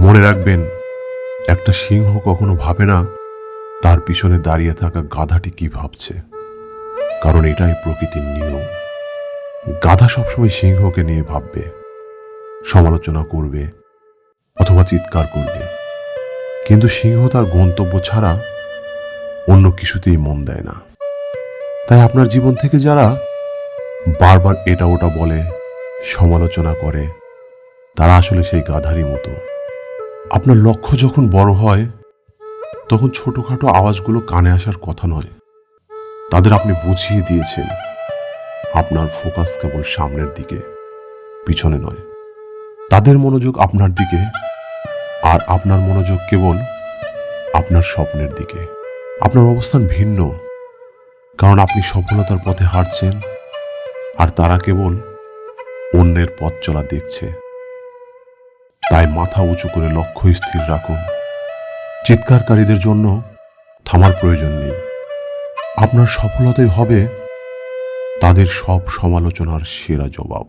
মনে রাখবেন, একটা সিংহ কখনো ভাবে না তার পিছনে দাঁড়িয়ে থাকা গাধাটি কি ভাবছে, কারণ এটাই প্রকৃতির নিয়ম। গাধা সবসময় সিংহকে নিয়ে ভাববে, সমালোচনা করবে অথবা চিৎকার করবে, কিন্তু সিংহ তার গন্তব্য ছাড়া অন্য কিছুতেই মন দেয় না। তাই আপনার জীবন থেকে যারা বারবার এটা ওটা বলে, সমালোচনা করে, তারা আসলে সেই গাধারই মতো। আপনার লক্ষ্য যখন বড় হয়, তখন ছোটখাটো আওয়াজগুলো কানে আসার কথা নয়। তাদের আপনি বুঝিয়ে দিয়েছেন আপনার ফোকাস কেবল সামনের দিকে, পিছনে নয়। তাদের মনোযোগ আপনার দিকে, আর আপনার মনোযোগ কেবল আপনার স্বপ্নের দিকে। আপনার অবস্থান ভিন্ন, কারণ আপনি সফলতার পথে হাঁটছেন, আর তারা কেবল অন্যের পথ চলা দেখছে। তাই মাথা উঁচু করে লক্ষ্য স্থির রাখুন। চিৎকারকারীদের জন্য থামার প্রয়োজন নেই। আপনার সফলতাই হবে তাদের সব সমালোচনার সেরা জবাব।